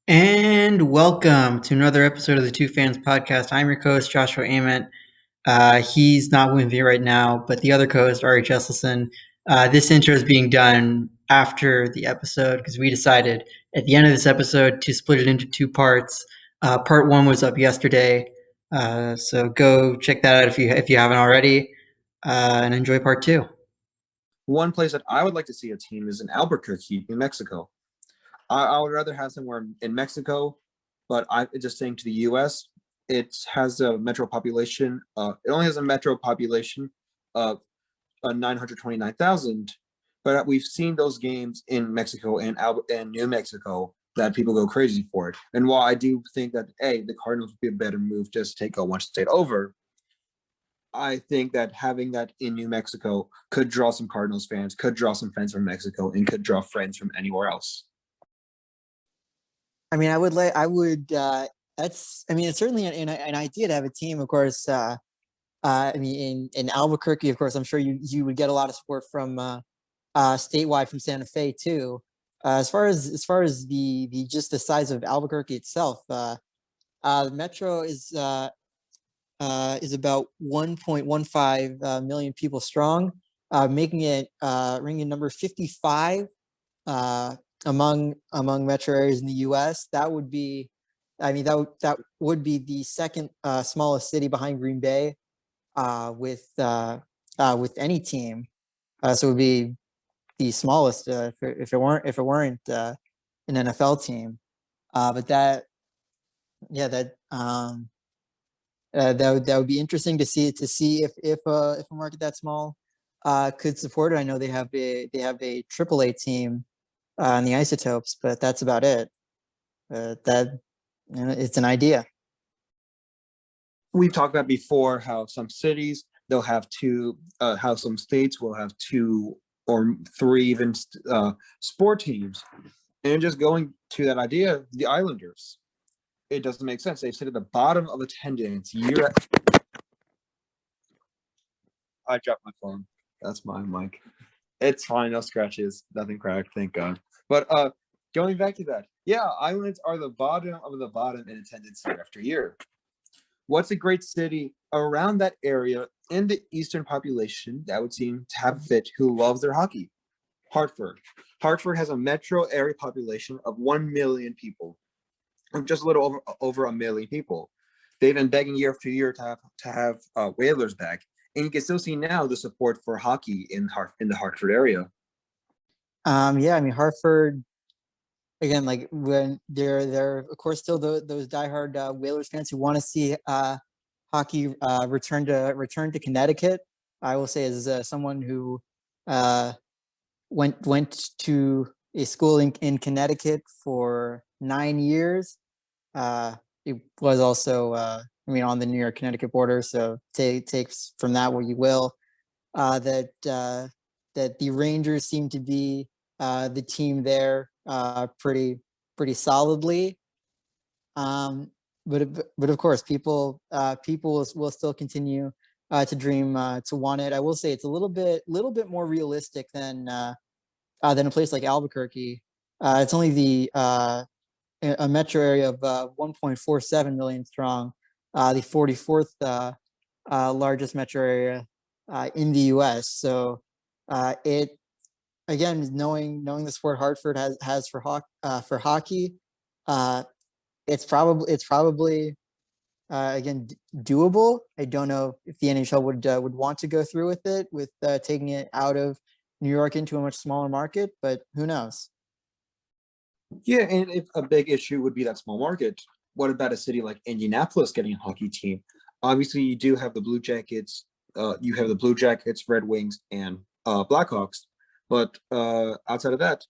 And welcome to another episode of the Two Fans Podcast. I'm your co-host, Joshua Ament. He's not with me right now, but the other co-host, Ari Jesselson. This intro is being done after the episode because we decided at the end of this episode to split it into two parts. Part one was up yesterday, so go check that out if you haven't already, and enjoy part two. One place that I would like to see a team is in Albuquerque, New Mexico. I would rather have somewhere in Mexico, but I just saying to the U.S. It has a metro population. It only has a metro population of 929,000, but we've seen those games in Mexico and New Mexico that people go crazy for it. And while I do think that the Cardinals would be a better move just to take one state over, I think that having that in New Mexico could draw some Cardinals fans, could draw some fans from Mexico, and could draw friends from anywhere else. I mean, it's certainly an idea to have a team, of course. In Albuquerque, of course, I'm sure you would get a lot of support from statewide from Santa Fe too. As far as the just the size of Albuquerque itself, the metro is about 1.15 million people strong, making it ringing number 55 among metro areas in the U.S. That would be, that would be the second smallest city behind Green Bay, with any team. So it would be the smallest if it weren't an NFL team. But that would be interesting to see if a market that small could support it. I know they have a AAA team in the Isotopes, but that's about it. It's an idea. We've talked about before how some cities they'll have two, how some states will have two or three even sport teams, and just going to that idea, the Islanders. It doesn't make sense. They sit at the bottom of attendance year. I dropped my phone. That's my mic. It's fine. No scratches. Nothing cracked. Thank God. But going back to that, Islands are the bottom of the bottom in attendance year after year. What's a great city around that area in the Eastern population that would seem to have fit who loves their hockey? Hartford. Hartford has a metro area population of 1 million people. Just a little over a million people. They've been begging year after year to have Whalers back, and you can still see now the support for hockey in the Hartford area. Hartford, again, like when they're of course still those diehard Whalers fans who want to see hockey return to Connecticut. I will say, as someone who went to a school in Connecticut for 9 years. It was also, on the New York Connecticut border. So take from that what you will. That the Rangers seem to be the team there pretty solidly. But of course, people will still continue to dream to want it. I will say it's a little bit more realistic than a place like Albuquerque. It's only a metro area of 1.47 million strong, the 44th largest metro area in the U.S. So it, again, knowing the sport Hartford has for hockey, it's probably again doable. I don't know if the NHL would want to go through with it, with taking it out of New York into a much smaller market, but who knows? Yeah, and if a big issue would be that small market, what about a city like Indianapolis getting a hockey team? Obviously, you do have the Blue Jackets. You have the Blue Jackets, Red Wings, and Blackhawks. But outside of that,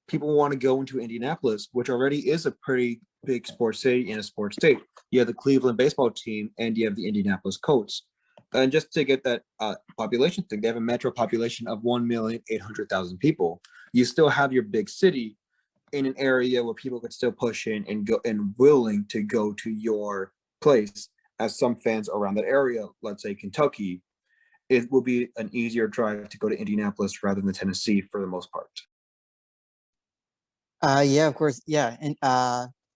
people want to go into Indianapolis, which already is a pretty big sports city and a sports state. You have the Cleveland baseball team, and you have the Indianapolis Colts. And just to get that population thing, they have a metro population of 1,800,000 people. You still have your big city in an area where people could still push in and go and willing to go to your place. As some fans around that area, let's say Kentucky, it will be an easier drive to go to Indianapolis rather than Tennessee for the most part. Of course. Yeah. And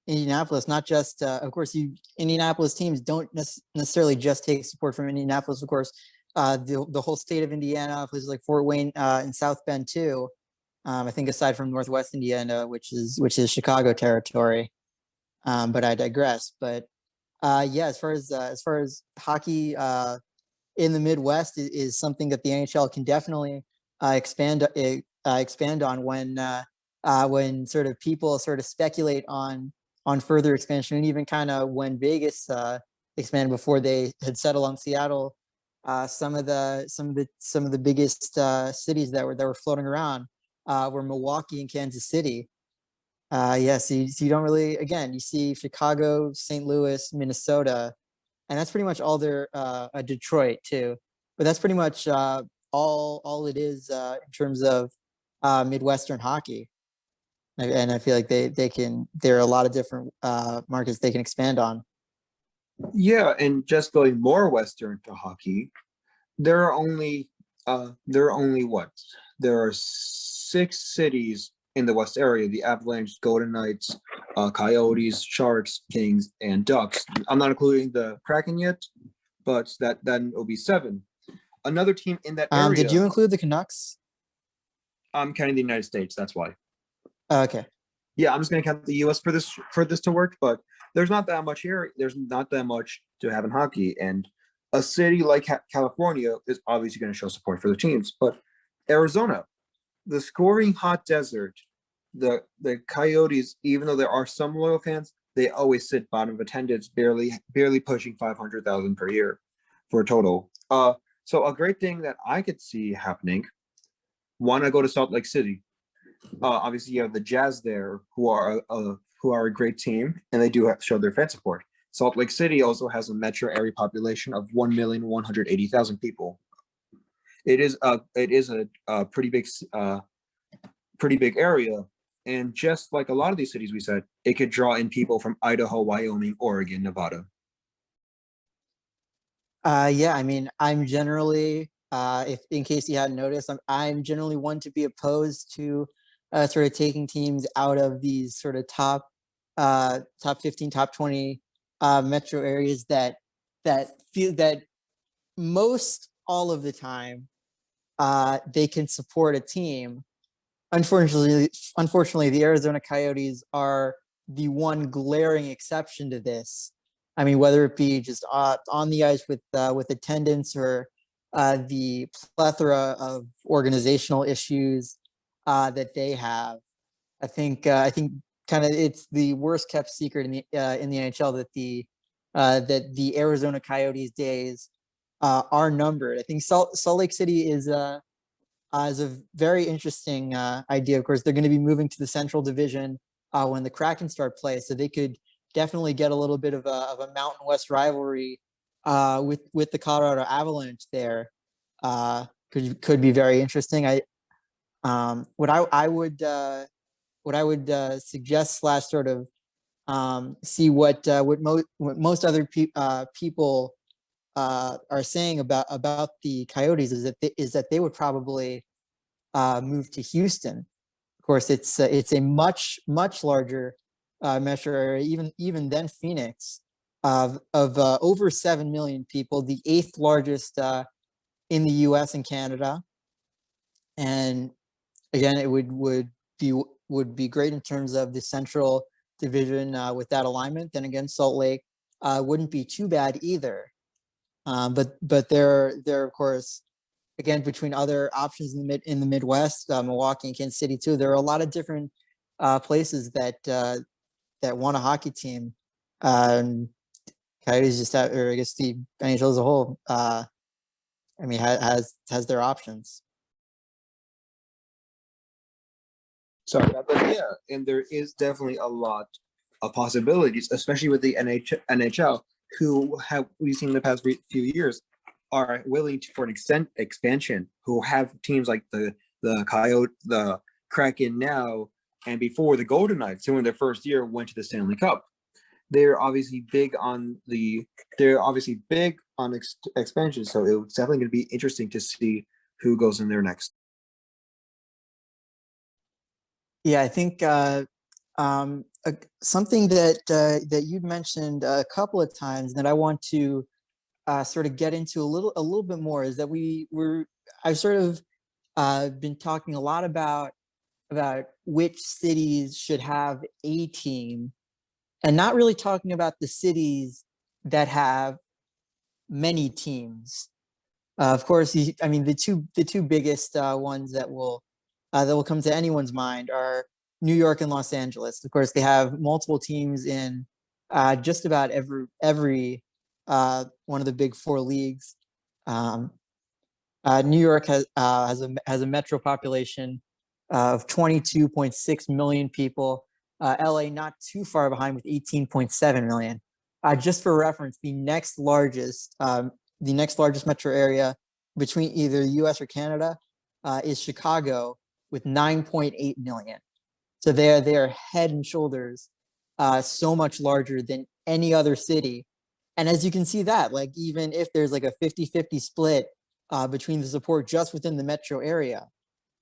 Indianapolis, not just, of course, Indianapolis teams don't necessarily just take support from Indianapolis. Of course, the whole state of Indiana, places like Fort Wayne and South Bend too. I think aside from Northwest Indiana, which is Chicago territory. But I digress. But yeah, as far as hockey in the Midwest is something that the NHL can definitely expand on when sort of people sort of speculate on further expansion, and even kind of when Vegas expanded before they had settled on Seattle. Some of the biggest cities that were floating around were Milwaukee and Kansas City. So you don't really, again, you see Chicago, St. Louis, Minnesota, and that's pretty much all there. Detroit too, but that's pretty much all it is in terms of Midwestern hockey. And I feel like there are a lot of different markets they can expand on. Yeah, and just going more Western to hockey, there are only what? There are 6 cities in the West area: the Avalanche, Golden Knights, Coyotes, Sharks, Kings, and Ducks. I'm not including the Kraken yet, but then it'll be 7. Another team in that area. Did you include the Canucks? I'm counting the United States. That's why. Okay. Yeah, I'm just going to count the U.S. for this to work, but there's not that much here. There's not that much to have in hockey, and a city like California is obviously going to show support for the teams. But Arizona, the scoring hot desert, the Coyotes, even though there are some loyal fans, they always sit bottom of attendance, barely pushing 500,000 per year for a total. So a great thing that I could see happening. Want to go to Salt Lake City? Obviously, you have the Jazz there, who are a great team, and they do show their fan support. Salt Lake City also has a metro area population of 1,180,000 people. It is a pretty big area, and just like a lot of these cities we said, it could draw in people from Idaho, Wyoming, Oregon, Nevada. Yeah, I mean, I'm generally, if in case you hadn't noticed, I'm generally one to be opposed to sort of taking teams out of these sort of top 15, top 20 metro areas that feel that most all of the time they can support a team. Unfortunately, the Arizona Coyotes are the one glaring exception to this. I mean, whether it be just on the ice with attendance or the plethora of organizational issues that they have, I think kind of it's the worst kept secret in the NHL that the Arizona Coyotes days are numbered. I think Salt Lake City is a very interesting idea. Of course, they're going to be moving to the Central Division when the Kraken start play, so they could definitely get a little bit of a Mountain West rivalry with the Colorado Avalanche there. Could be very interesting. What I would suggest / sort of see what most other people are saying about the Coyotes is that they would probably move to Houston. Of course, it's a much larger metro area, even than Phoenix, of over 7 million people, the 8th largest in the U.S. and Canada. And again, it would be great in terms of the Central Division with that alignment. Then again, Salt Lake wouldn't be too bad either. But there of course, again, between other options in the Midwest, Milwaukee and Kansas City too, there are a lot of different places that want a hockey team. Coyotes just have, or I guess the NHL as a whole, I mean, has their options. So, but yeah, and there is definitely a lot of possibilities, especially with the NHL, who we've seen in the past few years are willing for an expansion, who have teams like the Coyote, the Kraken now, and before the Golden Knights, who in their first year went to the Stanley Cup. They're obviously big on expansion, so it's definitely going to be interesting to see who goes in there next. Yeah, I think Something that you'd mentioned a couple of times that I want to sort of get into a little bit more is that I've sort of been talking a lot about which cities should have a team, and not really talking about the cities that have many teams. Of course, I mean the two biggest ones that will come to anyone's mind are New York and Los Angeles. Of course, they have multiple teams in just about every one of the big four leagues. Um, New York has a metro population of 22.6 million people. LA not too far behind with 18.7 million. Just for reference, the next largest metro area between either the U.S. or Canada is Chicago with 9.8 million. So they are head and shoulders so much larger than any other city. And as you can see that, like even if there's like a 50-50 split between the support just within the metro area,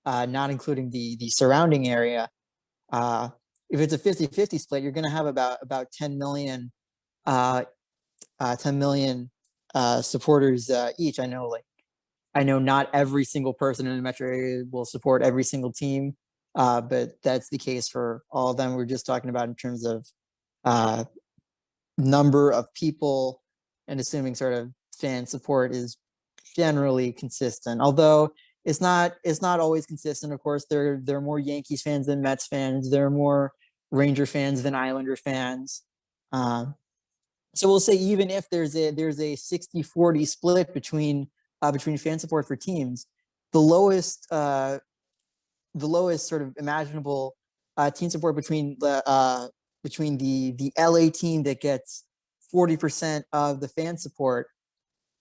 not including the surrounding area, if it's a 50-50 split, you're going to have about 10 million 10 million supporters each. I know not every single person in the metro area will support every single team, but that's the case for all of them. We're just talking about in terms of number of people, and assuming sort of fan support is generally consistent. Although it's not always consistent. Of course, there are more Yankees fans than Mets fans. There are more Ranger fans than Islander fans. So we'll say even if there's a 60-40 split between fan support for teams, the lowest sort of imaginable team support between the LA team that gets 40% of the fan support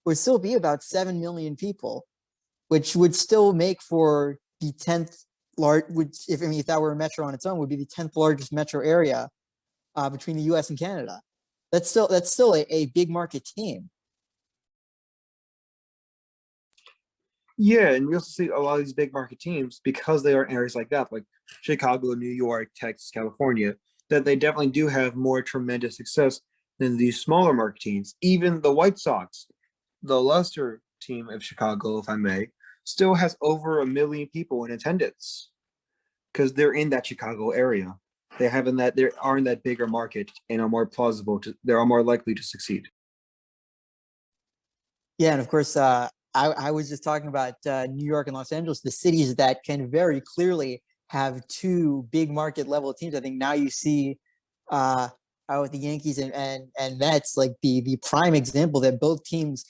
would still be about 7 million people, which would still make for the 10th large, which if that were a metro on its own, would be the 10th largest metro area between the US and Canada. That's still a big market team. Yeah, and we also see a lot of these big market teams, because they are in areas like that, like Chicago, New York, Texas, California, that they definitely do have more tremendous success than these smaller market teams. Even the White Sox, the lesser team of Chicago, if I may, still has over 1 million people in attendance because they're in that Chicago area. They are in that bigger market and are more plausible they are more likely to succeed. Yeah, and of course, I was just talking about New York and Los Angeles, the cities that can very clearly have two big market level teams. I think now you see with the Yankees and Mets, like the prime example that both teams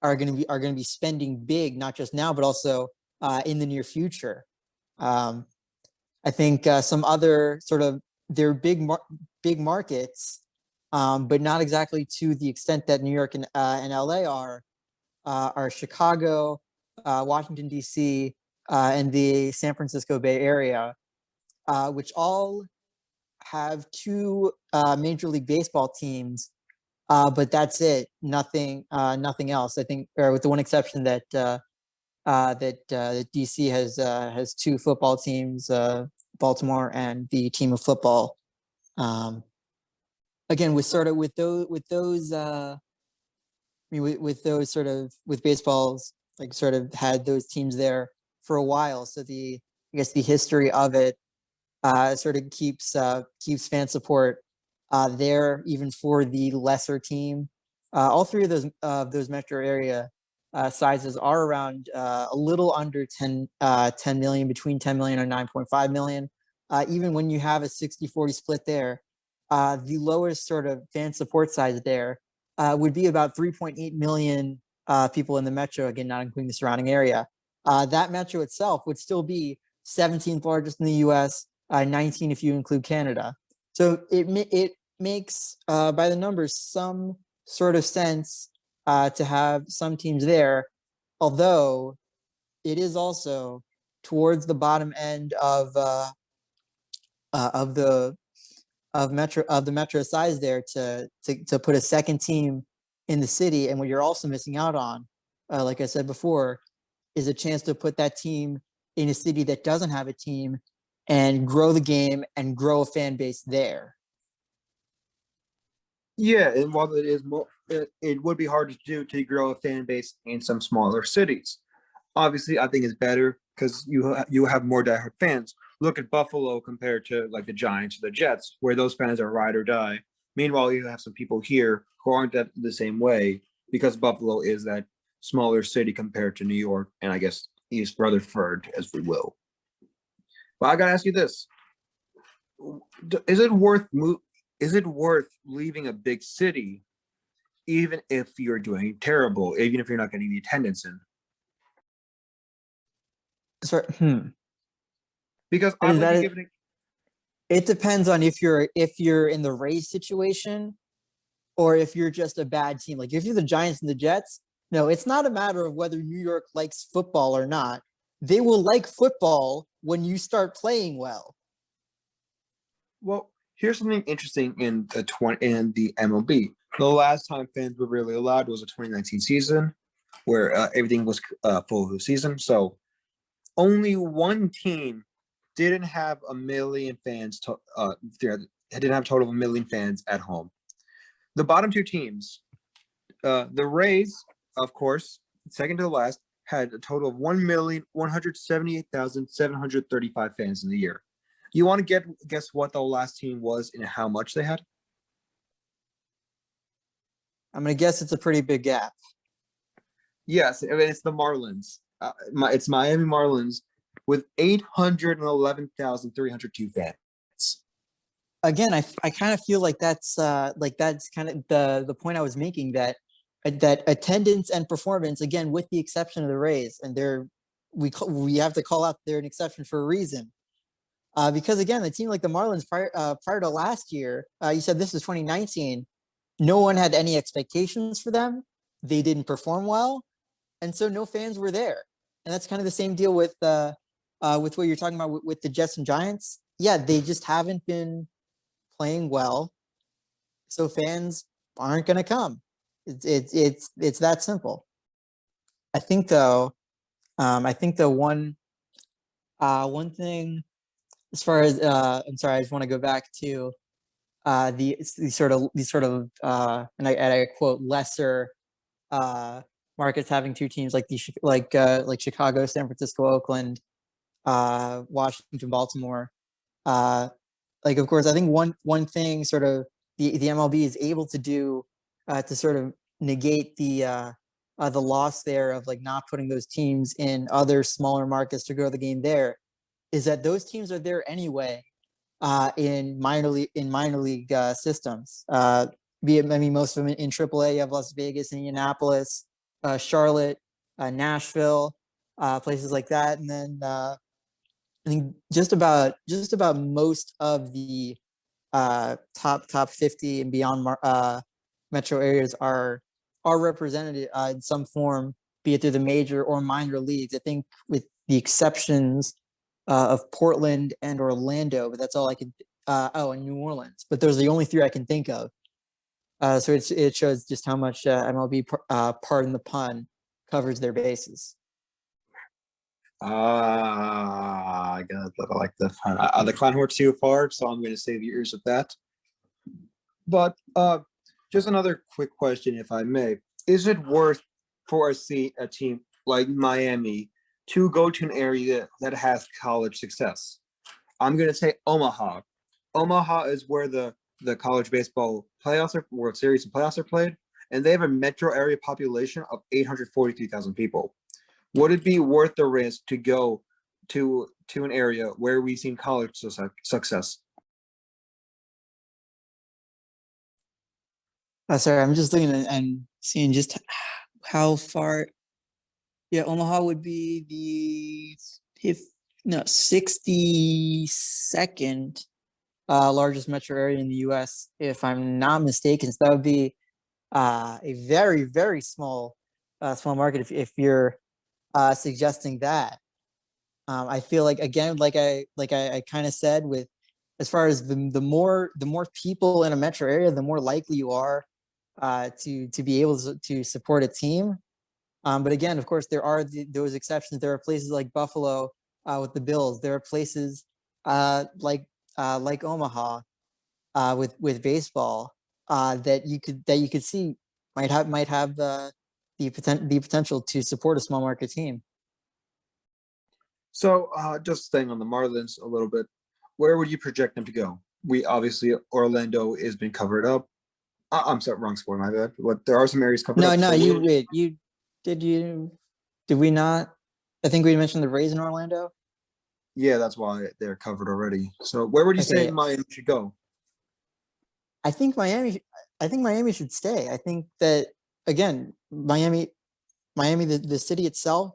are going to be spending big, not just now but also in the near future. I think some other sort of they're big markets, but not exactly to the extent that New York and LA are Chicago, Washington D.C., and the San Francisco Bay Area, which all have two Major League Baseball teams, but that's it. Nothing else. I think, with the one exception that DC has two football teams, Baltimore and the Team of Football. Again, with those. I mean, with those sort of with baseballs, like sort of had those teams there for a while. So I guess the history of it sort of keeps fan support there, even for the lesser team. All three of those metro area sizes are around a little under 10 million, between 10 million and 9.5 million. Even when you have a 60-40 split there, the lowest sort of fan support size there would be about 3.8 million people in the metro, again, not including the surrounding area. That metro itself would still be 17th largest in the US, 19 if you include Canada. So it makes, by the numbers, some sort of sense to have some teams there, although it is also towards the bottom end of the metro size there to put a second team in the city. And what you're also missing out on, like I said before, is a chance to put that team in a city that doesn't have a team and grow the game and grow a fan base there. Yeah, and while it is more, it would be hard to do to grow a fan base in some smaller cities. Obviously, I think it's better because you have more diehard fans. Look at Buffalo compared to like the Giants or the Jets, where those fans are ride or die. Meanwhile, you have some people here who aren't that the same way because Buffalo is that smaller city compared to New York and I guess East Rutherford, as we will. But I gotta ask you this: Is it worth leaving a big city, even if you're doing terrible, even if you're not getting the attendance in? Sorry, Because I'm Is going to that- be giving it depends on if you're in the Rays situation or if you're just a bad team. Like if you're the Giants and the Jets, no, it's not a matter of whether New York likes football or not. They will like football when you start playing well. Well, here's something interesting in the MLB. The last time fans were really allowed was the 2019 season, where everything was full of the season. So only one team didn't have a million fans. Didn't have a total of 1 million fans at home. The bottom two teams, the Rays, of course, second to the last, had a total of 1,178,735 fans in the year. You want to guess what the last team was and how much they had? I'm gonna guess it's a pretty big gap. Yes, I mean, it's the Marlins. It's Miami Marlins with 811,302 fans. Again, I kind of feel like that's kind of the point I was making, that attendance and performance, again, with the exception of the Rays, and we have to call out they're an exception for a reason. Because again, a team like the Marlins prior to last year, you said this is 2019, no one had any expectations for them. They didn't perform well, and so no fans were there. And that's kind of the same deal with what you're talking about with the Jets and Giants. Yeah, they just haven't been playing well, so fans aren't going to come. It's that simple. I think though, one thing, as far as I'm sorry, I just want to go back to these sort of and I quote, lesser markets having two teams like like Chicago, San Francisco, Oakland, Washington, Baltimore. Like, of course, I think one thing sort of the MLB is able to do to sort of negate the loss there of like not putting those teams in other smaller markets to grow the game there, is that those teams are there anyway in minor league systems. Most of them in AAA. You have Las Vegas, Indianapolis, Charlotte, Nashville, places like that, and then I think just about most of the top 50 and beyond metro areas are represented in some form, be it through the major or minor leagues. I think with the exceptions of Portland and Orlando, but that's all I can. And New Orleans, but those are the only three I can think of. So it shows just how much MLB, pardon the pun, covers their bases. I like the fun. The clown horse too far, so I'm going to save your ears with that. But just another quick question, if I may: is it worth for a team like Miami to go to an area that has college success? I'm going to say Omaha. Omaha is where the college baseball playoffs World Series and playoffs are played, and they have a metro area population of 843,000 people. Would it be worth the risk to go to an area where we've seen college success? Sorry, I'm just looking and seeing just how far. Yeah, Omaha would be the 62nd largest metro area in the U.S., if I'm not mistaken. So that would be a very, very small market if you're suggesting that. I feel like, again, like I kind of said, with as far as the more people in a metro area, the more likely you are to be able to support a team. But again, of course, there are those exceptions. There are places like Buffalo with the Bills. There are places like Omaha, with baseball, that you could see might have the potential to support a small market team. So, just staying on the Marlins a little bit, where would you project them to go? We obviously Orlando has been covered up. I'm sorry, wrong sport, my bad. But there are some areas covered No, up. no, So you wait. Did we not? I think we mentioned the Rays in Orlando. yeah, that's why they're covered already. So where would you say Okay, Miami should go? I think Miami. I think Miami should stay. I think that again, Miami, the city itself,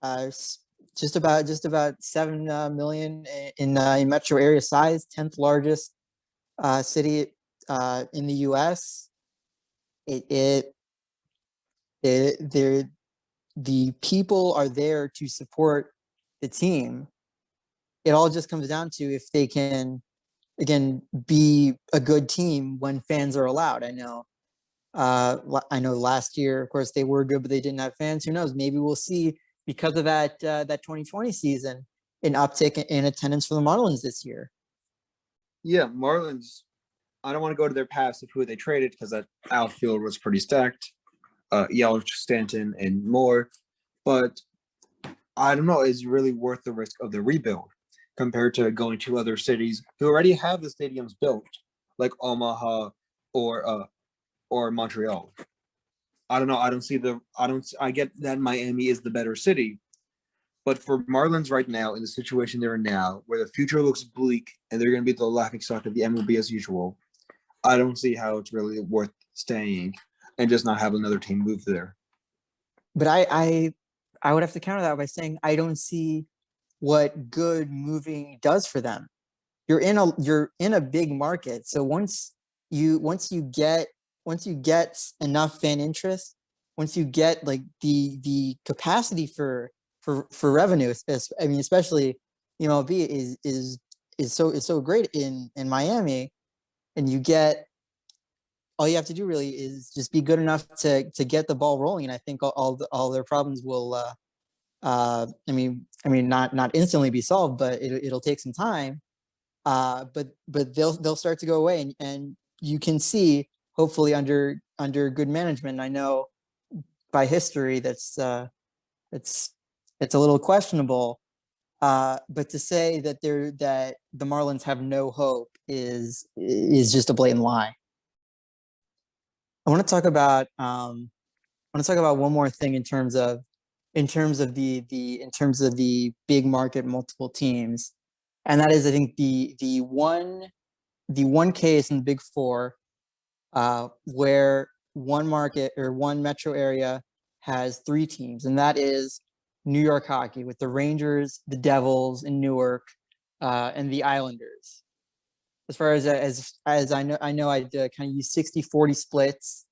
just about 7 million in metro area size, 10th largest city in the U.S. It it there the people are there to support the team. It all just comes down to if they can again be a good team when fans are allowed. I know last year, of course, they were good, but they didn't have fans. Who knows? Maybe we'll see because of that 2020 season an uptick in attendance for the Marlins this year. Yeah, Marlins. I don't want to go to their past of who they traded because that outfield was pretty stacked. Yelich, Stanton, and more. But I don't know, is it really worth the risk of the rebuild compared to going to other cities who already have the stadiums built, like Omaha or Montreal? I don't know. I don't see the. I don't. I get that Miami is the better city, but for Marlins right now in the situation they're in now, where the future looks bleak and they're going to be the laughing stock of the MLB as usual, I don't see how it's really worth staying and just not have another team move there. But I would have to counter that by saying I don't see what good moving does for them. You're in a big market, so once you get enough fan interest, once you get like the capacity for revenue, I mean, especially MLB is so great in Miami, and you get all you have to do really is just be good enough to get the ball rolling, and I think all their problems will not instantly be solved, but it'll take some time. But they'll start to go away, and you can see hopefully under good management. I know by history it's a little questionable, but to say that the Marlins have no hope is just a blatant lie. I want to talk about one more thing in terms of the big market multiple teams, and that is I think the one case in the Big Four where one market or one metro area has three teams, and that is New York hockey with the Rangers, the Devils in Newark, and the Islanders. As far as I know I'd kind of use 60-40 splits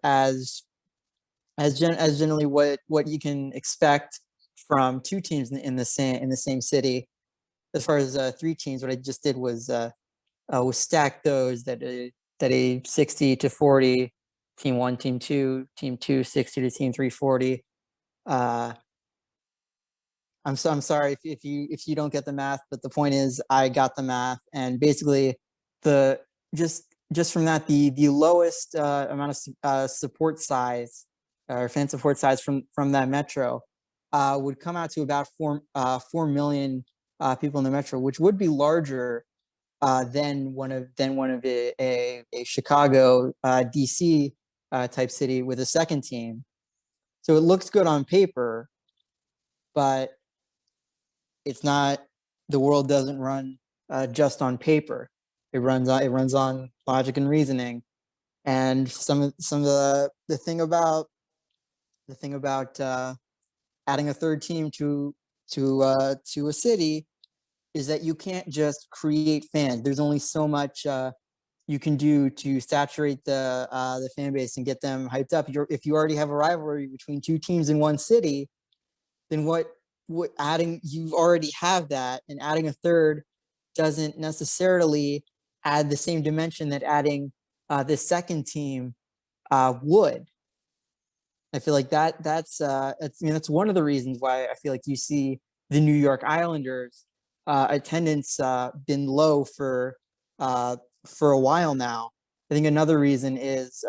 as generally what you can expect from two teams in the same city. As far as three teams, what I just did was stack those that a 60-40, team one, team two, 60 to team 340. I'm sorry if you don't get the math, but the point is I got the math, and basically the just from that the lowest amount of support size or fan support size from that metro would come out to about 4 million people in the metro, which would be larger than one of a Chicago, DC type city with a second team. So it looks good on paper, but it's not. The world doesn't run just on paper. It runs on logic and reasoning. And some of the thing about adding a third team to a city is that you can't just create fans. There's only so much you can do to saturate the fan base and get them hyped up. If you already have a rivalry between two teams in one city, then what adding you already have that, and adding a third doesn't necessarily add the same dimension that adding the second team would. I feel like that's one of the reasons why I feel like you see the New York Islanders attendance been low for a while now. I think another reason is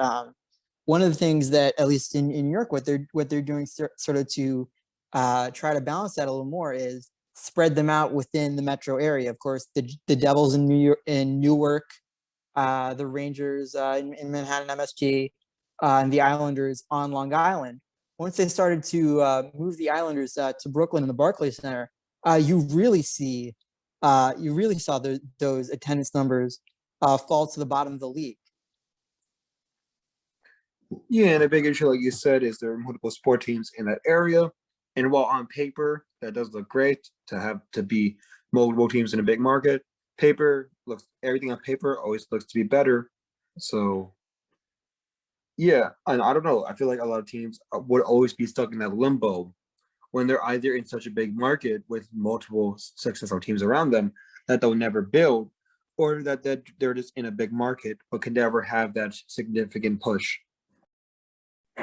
one of the things that, at least in New York, what they're doing sort of to try to balance that a little more is spread them out within the metro area. Of course, the Devils in Newark, the Rangers in Manhattan MSG, and the Islanders on Long Island. Once they started to move the Islanders to Brooklyn in the Barclays Center, you really saw those attendance numbers fall to the bottom of the league. Yeah, and a big issue, like you said, is there are multiple sport teams in that area. And while on paper that does look great to be multiple teams in a big market, everything on paper always looks to be better. So yeah, and I don't know. I feel like a lot of teams would always be stuck in that limbo when they're either in such a big market with multiple successful teams around them that they'll never build, or that they're just in a big market but can never have that significant push.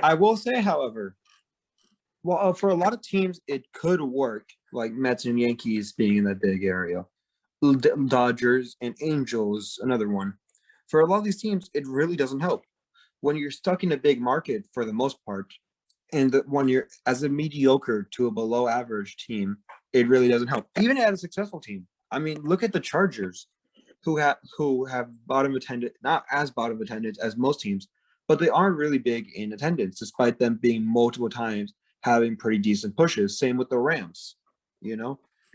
I will say, however, well, for a lot of teams, it could work, like Mets and Yankees being in that big area, Dodgers and Angels, another one. For a lot of these teams, it really doesn't help. When you're stuck in a big market for the most part, and when you're as a mediocre to a below average team, it really doesn't help. Even at a successful team. I mean, look at the Chargers, who have bottom attendance, not as bottom attendance as most teams, but they aren't really big in attendance, despite them being multiple times having pretty decent pushes. Same with the Rams.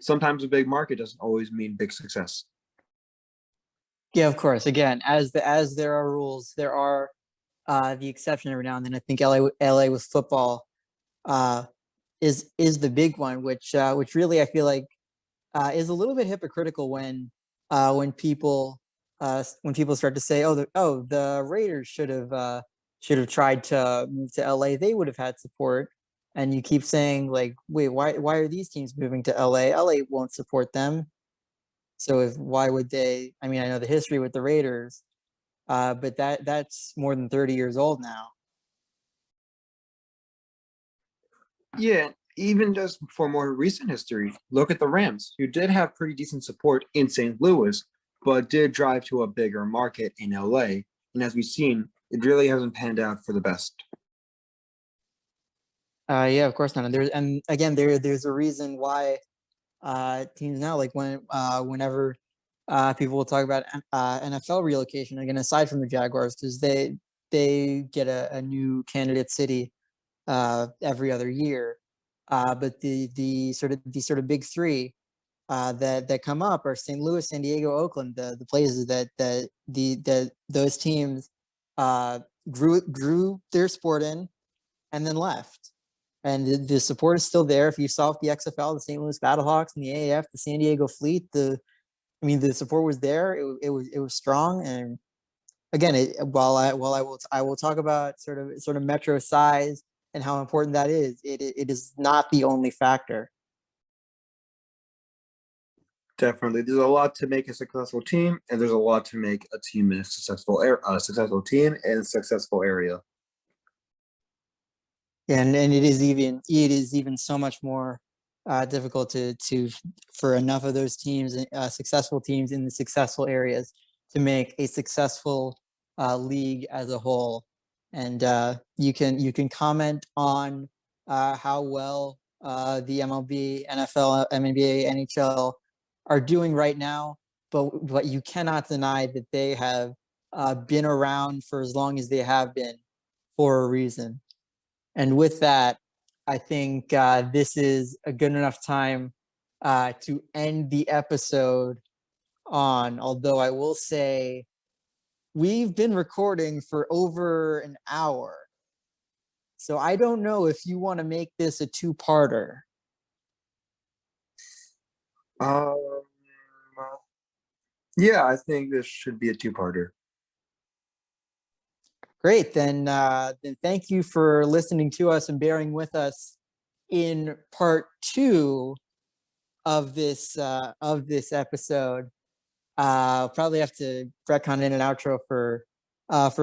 Sometimes a big market doesn't always mean big success. Yeah, of course. Again, as there are rules, there are the exception every now and then. I think LA with football is the big one, which really I feel like is a little bit hypocritical when people start to say, the Raiders should have tried to move to LA. They would have had support. And you keep saying, like, wait, why are these teams moving to LA? LA won't support them. So why would they? I mean, I know the history with the Raiders, but that's more than 30 years old now. Yeah, even just for more recent history, look at the Rams, who did have pretty decent support in St. Louis, but did drive to a bigger market in LA. And as we've seen, it really hasn't panned out for the best. Yeah, of course not. And again, there's a reason why teams now, like whenever people will talk about NFL relocation, again, aside from the Jaguars, because they get a new candidate city every other year. But the sort of big three that come up are St. Louis, San Diego, Oakland, the places that those teams grew their sport in and then left. And the support is still there. If you saw the XFL, the St. Louis Battlehawks, and the AAF, the San Diego Fleet, the support was there. It was strong. And again, while I will talk about sort of metro size and how important that is, it is not the only factor. Definitely, there's a lot to make a successful team, and there's a lot to make a team in a successful team in a successful area. And it is even so much more difficult for enough of those teams, successful teams in the successful areas, to make a successful league as a whole. And you can comment on how well the MLB, NFL, NBA, NHL are doing right now, but you cannot deny that they have been around for as long as they have been for a reason. And with that, I think this is a good enough time to end the episode on. Although I will say we've been recording for over an hour. So I don't know if you want to make this a two-parter. Yeah, I think this should be a two-parter. Great, then thank you for listening to us and bearing with us in part 2 of this episode. I'll probably have to retcon in an outro for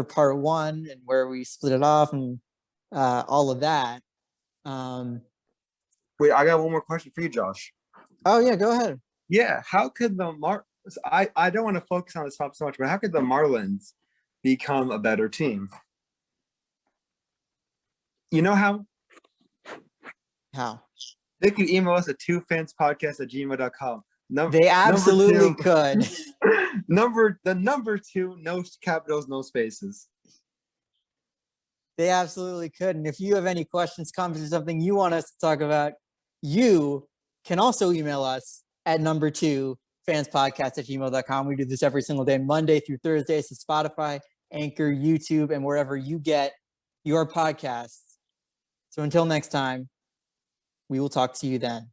part 1 and where we split it off and all of that. Wait, I got one more question for you, Josh. Oh yeah, go ahead. Yeah, how could I don't want to focus on this topic so much, but how could the Marlins become a better team? You know how? How? They could email us at twofanspodcast@gmail.com. They absolutely could. number two, no capitals, no spaces. They absolutely could. And if you have any questions, comments, or something you want us to talk about, you can also email us at number 2 fanspodcast@gmail.com. We do this every single day, Monday through Thursday. So Spotify, Anchor, YouTube, and wherever you get your podcasts. So until next time, we will talk to you then.